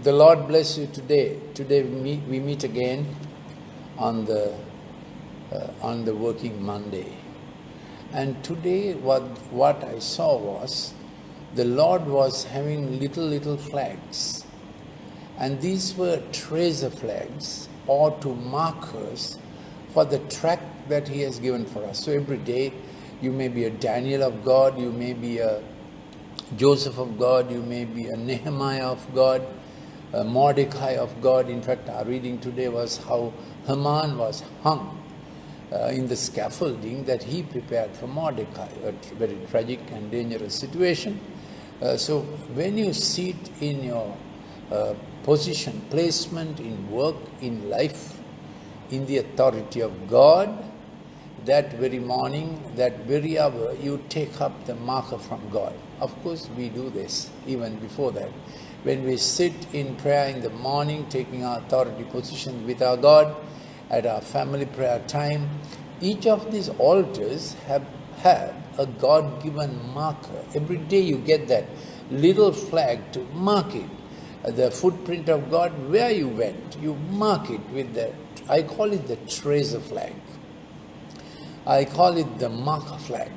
The Lord bless you today. Today we meet again on the working Monday. And today what I saw was the Lord was having little flags. And these were tracer flags or to markers for the track that He has given for us. So every day you may be a Daniel of God, you may be a Joseph of God, you may be a Nehemiah of God, a Mordecai of God. In fact, our reading today was how Haman was hung in the scaffolding that he prepared for Mordecai, a very tragic and dangerous situation. So when you sit in your position, placement in work, in life, in the authority of God, that very morning, that very hour, you take up the marker from God. Of course, we do this even before that. When we sit in prayer in the morning, taking our authority position with our God, at our family prayer time, each of these altars have a God-given marker. Every day you get that little flag to mark it. The footprint of God, where you went, you mark it with the, I call it the tracer flag. I call it the marker flag.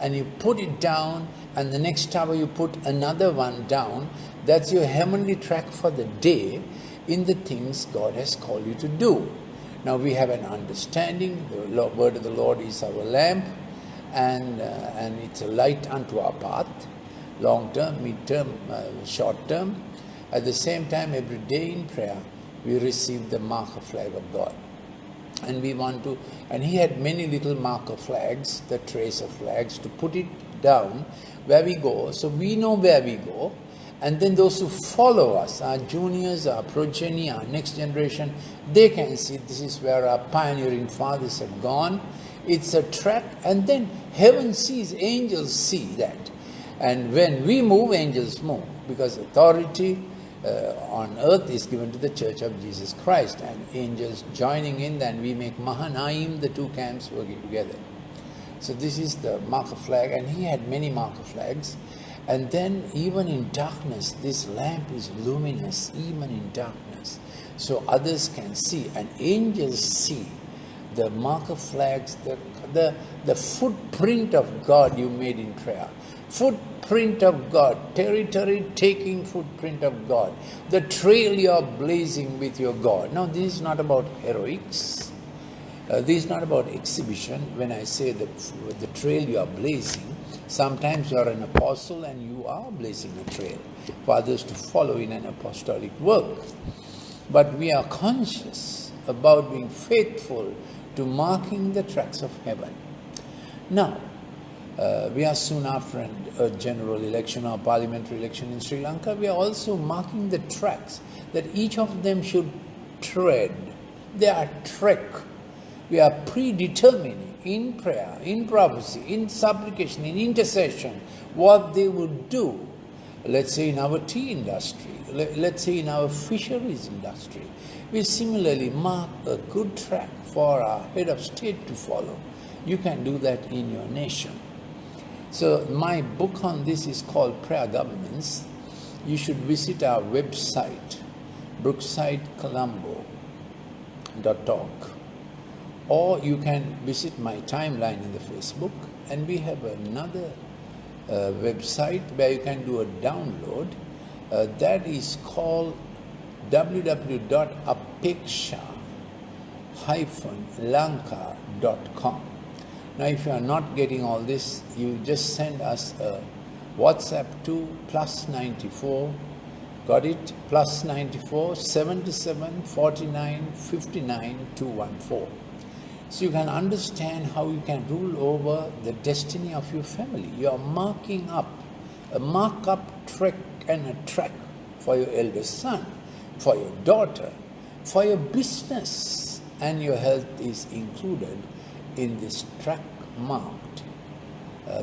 And you put it down, and the next hour you put another one down. That's your heavenly track for the day in the things God has called you to do. Now we have an understanding. The word of the Lord is our lamp, and it's a light unto our path, long term, mid term, short term. At the same time, every day in prayer, we receive the marker flag of God. And we want to, and He had many little marker flags, the tracer flags, to put it down where we go, so we know where we go. And then those who follow us, our juniors, our progeny, our next generation, they can see this is where our pioneering fathers have gone. It's a track, and then heaven sees, angels see that. And when we move, angels move, because authority on earth is given to the Church of Jesus Christ, and angels joining in, then we make Mahanaim, the two camps working together. So this is the marker flag, and He had many marker flags. And then even in darkness, this lamp is luminous, even in darkness, so others can see, and angels see the marker flags, the footprint of God you made in prayer. Footprint of God, territory taking footprint of God, the trail you are blazing with your God. Now this is not about heroics, this is not about exhibition. When I say the trail you are blazing, sometimes you are an apostle and you are blazing a trail for others to follow in an apostolic work. But we are conscious about being faithful to marking the tracks of heaven. Now, we are soon after a general election or parliamentary election in Sri Lanka. We are also marking the tracks that each of them should tread. They are trek. We are predetermining in prayer, in prophecy, in supplication, in intercession, what they would do. Let's say in our tea industry, let's say in our fisheries industry. We similarly mark a good track for our head of state to follow. You can do that in your nation. So my book on this is called Prayer Governance. You should visit our website, brooksidecolombo.org. Or you can visit my timeline in the Facebook, and we have another website where you can do a download. That is called www.apeksha-lanka.com. Now, if you are not getting all this, you just send us a WhatsApp to +94, got it? +94 77 49 59 214. So you can understand how you can rule over the destiny of your family. You are marking up, a mark-up track and a track for your eldest son, for your daughter, for your business, and your health is included in this track marked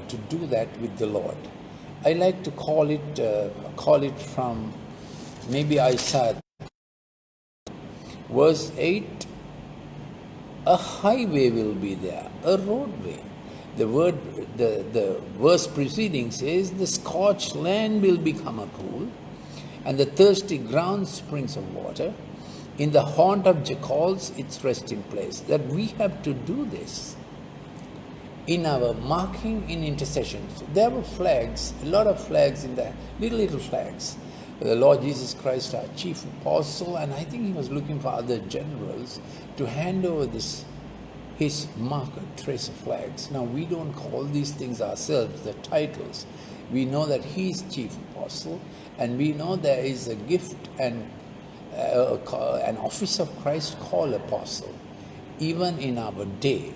to do that with the Lord. I like to call it from maybe Isaiah verse 8. A highway will be there, a roadway. The verse preceding says the scorched land will become a pool, and the thirsty ground springs of water. In the haunt of jackals, its resting place. That we have to do this in our marking in intercessions. There were flags, a lot of flags in there, little flags. The Lord Jesus Christ, our chief apostle, and I think he was looking for other generals to hand over his marker, trace of flags. Now, we don't call these things ourselves, the titles. We know that he is chief apostle, and we know there is a gift and an office of Christ called apostle, even in our day.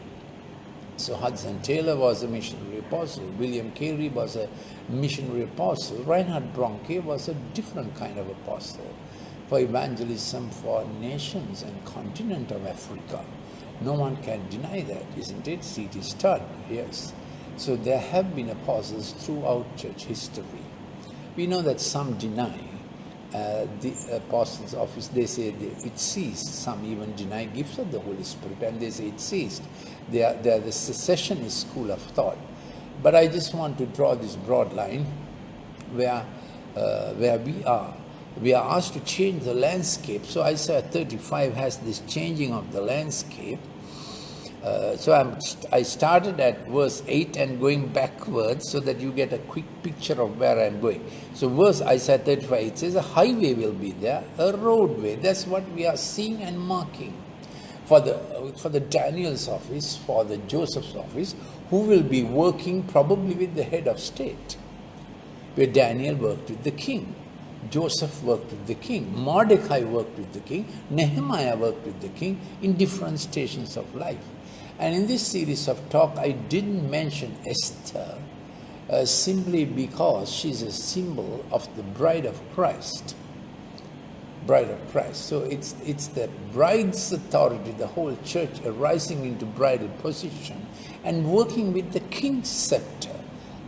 So Hudson Taylor was a missionary apostle, William Carey was a missionary apostle, Reinhard Bonnke was a different kind of apostle for evangelism for nations and continent of Africa. No one can deny that, isn't it? C.T. Studd, yes. So there have been apostles throughout church history. We know that some deny the apostles' office. They say it ceased. Some even deny gifts of the Holy Spirit, and they say it ceased. They are the secessionist school of thought. But I just want to draw this broad line where we are. We are asked to change the landscape. So Isaiah 35 has this changing of the landscape. So I started at verse 8 and going backwards so that you get a quick picture of where I'm going. So verse Isaiah 35, it says a highway will be there, a roadway. That's what we are seeing and marking for the Daniel's office, for the Joseph's office, who will be working probably with the head of state, where Daniel worked with the king. Joseph worked with the king. Mordecai worked with the king. Nehemiah worked with the king in different stations of life. And in this series of talk, I didn't mention Esther simply because she's a symbol of the bride of Christ. Bride of Christ. So it's the bride's authority, the whole church arising into bridal position and working with the king's scepter.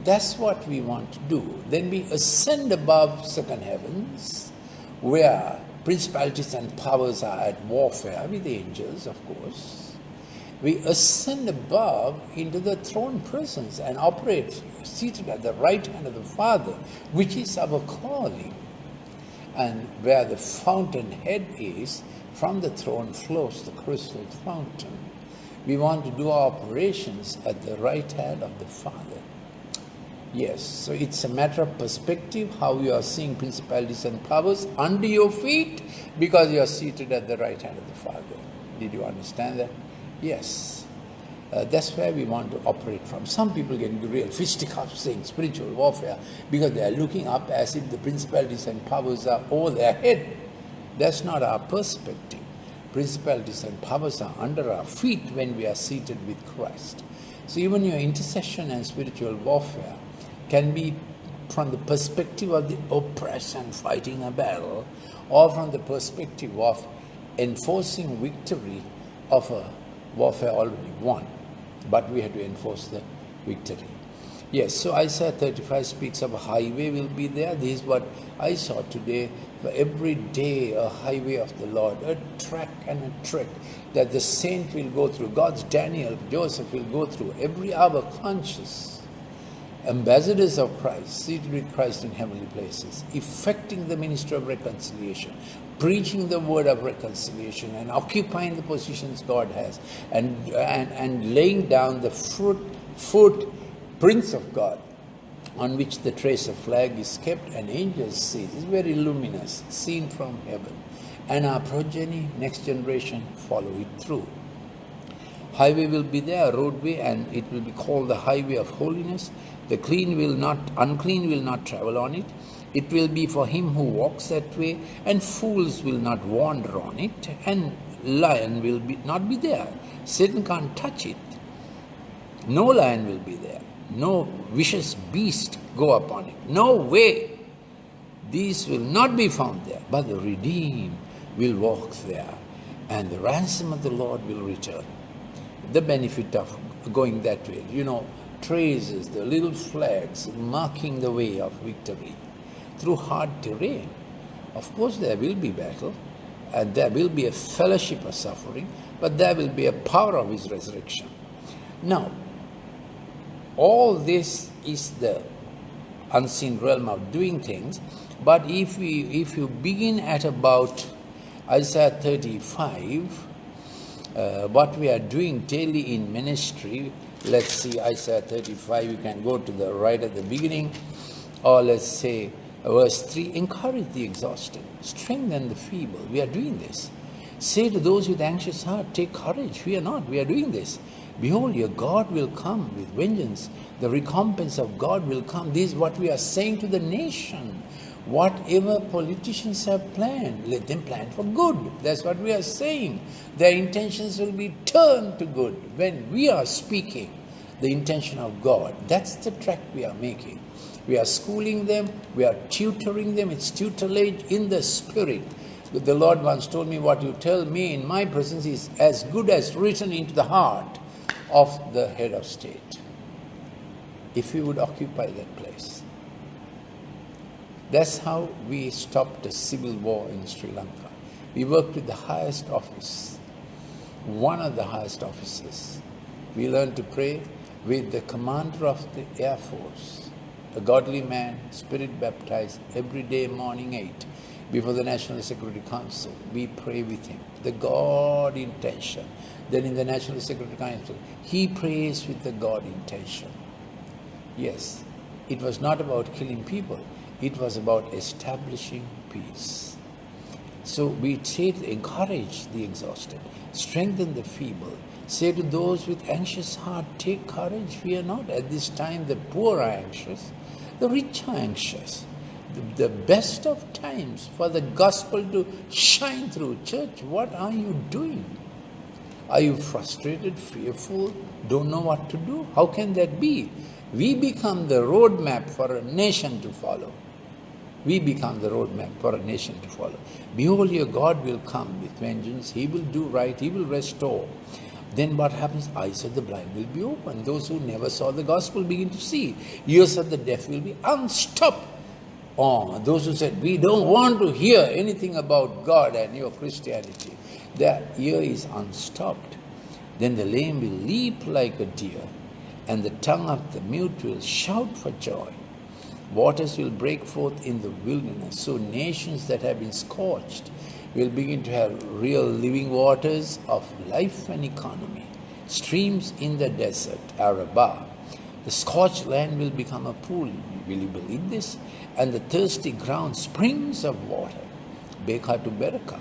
That's what we want to do. Then we ascend above second heavens, where principalities and powers are at warfare with angels, of course. We ascend above into the throne presence and operate seated at the right hand of the Father, which is our calling. And where the fountainhead is, from the throne flows the crystal fountain. We want to do our operations at the right hand of the Father. Yes, so it's a matter of perspective, how you are seeing principalities and powers under your feet because you are seated at the right hand of the Father. Did you understand that? Yes. That's where we want to operate from. Some people get into real fisticuffs saying spiritual warfare because they are looking up as if the principalities and powers are over their head. That's not our perspective. Principalities and powers are under our feet when we are seated with Christ. So even your intercession and spiritual warfare can be from the perspective of the oppressed and fighting a battle, or from the perspective of enforcing victory of a warfare already won. But we have to enforce the victory. Yes, so Isaiah 35 speaks of a highway will be there. This is what I saw today. For every day a highway of the Lord, a track and a trek that the saint will go through. God's Daniel, Joseph will go through. Every hour conscious. Ambassadors of Christ, seated with Christ in heavenly places, effecting the ministry of reconciliation, preaching the word of reconciliation and occupying the positions God has, and laying down the footprints of God on which the trace of flag is kept and angels see. It's very luminous, seen from heaven. And our progeny, next generation, follow it through. Highway will be there, a roadway, and it will be called the highway of holiness. The unclean will not travel on it. It will be for him who walks that way, and fools will not wander on it, and lion will not be there. Satan can't touch it. No lion will be there. No vicious beast go upon it. No way. These will not be found there, but the redeemed will walk there, and the ransom of the Lord will return. The benefit of going that way, traces, the little flags marking the way of victory through hard terrain. Of course, there will be battle, and there will be a fellowship of suffering, but there will be a power of his resurrection. Now, all this is the unseen realm of doing things, But if you begin at about Isaiah 35, what we are doing daily in ministry, let's see Isaiah 35, you can go to the right at the beginning, or let's say verse 3, encourage the exhausted, strengthen the feeble. We are doing this. Say to those with anxious heart, take courage, fear not, we are doing this. Behold, your God will come with vengeance. The recompense of God will come. This is what we are saying to the nation. Whatever politicians have planned, let them plan for good. That's what we are saying. Their intentions will be turned to good. When we are speaking the intention of God, that's the track we are making. We are schooling them, we are tutoring them. It's tutelage in the spirit. The Lord once told me, what you tell me in my presence is as good as written into the heart of the head of state. If we would occupy that place. That's how we stopped the civil war in Sri Lanka. We worked with the highest office, one of the highest officers. We learned to pray with the commander of the Air Force, a godly man, spirit baptized, every day morning 8, before the National Security Council. We pray with him, the God intention. Then in the National Security Council, he prays with the God intention. Yes, it was not about killing people. It was about establishing peace. So we say to encourage the exhausted, strengthen the feeble, say to those with anxious heart, take courage, fear not. At this time the poor are anxious, the rich are anxious. The best of times for the gospel to shine through. Church, what are you doing? Are you frustrated, fearful, don't know what to do? How can that be? We become the roadmap for a nation to follow. We become the roadmap for a nation to follow. Behold, your God will come with vengeance. He will do right. He will restore. Then what happens? Eyes of the blind will be opened. Those who never saw the gospel begin to see. Ears of the deaf will be unstopped. Oh, those who said, we don't want to hear anything about God and your Christianity, their ear is unstopped. Then the lame will leap like a deer, and the tongue of the mute will shout for joy. Waters will break forth in the wilderness. So nations that have been scorched will begin to have real living waters of life and economy. Streams in the desert, Arabah. The scorched land will become a pool. Will you believe this? And the thirsty ground, springs of water. Beka to Beraka.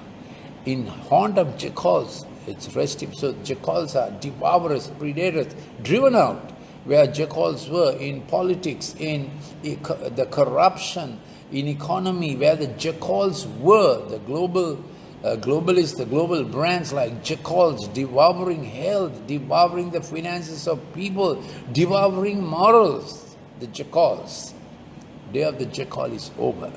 In haunt of jackals, it's resting. So jackals are devourers, predators, driven out. Where jackals were in politics, in the corruption, in economy, where the jackals were, the globalists, the global brands like jackals, devouring health, devouring the finances of people, devouring morals, the jackals. Day of the jackal is over.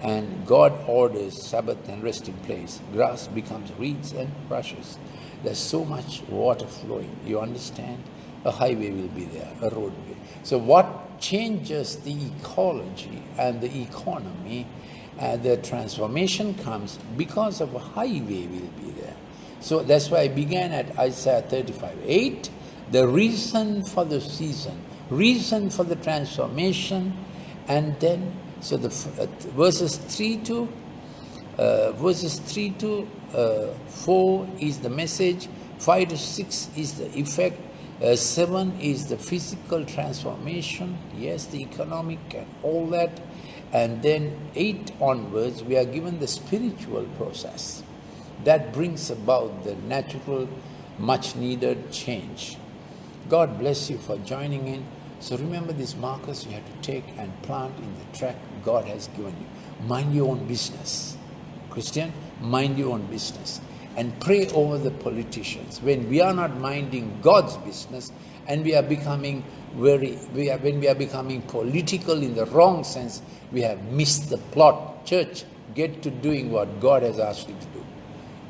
And God orders Sabbath and resting place. Grass becomes reeds and rushes. There's so much water flowing. You understand? A highway will be there, a roadway. So what changes the ecology and the economy, the transformation comes because of a highway will be there. So that's why I began at Isaiah 35:8, the reason for the season, reason for the transformation, and then, so the verses 3 to 4 is the message, 5 to 6 is the effect, 7 is the physical transformation, yes, the economic and all that. And then 8 onwards, we are given the spiritual process that brings about the natural, much needed change. God bless you for joining in. So remember these markers you have to take and plant in the track God has given you. Mind your own business. Christian, mind your own business. And pray over the politicians. When we are not minding God's business and we are becoming when we are becoming political in the wrong sense, we have missed the plot. Church, get to doing what God has asked you to do.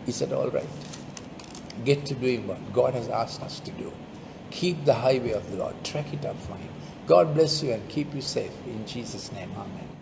Is that all right? Get to doing what God has asked us to do. Keep the highway of the Lord. Track it up for Him. God bless you and keep you safe. In Jesus' name, amen.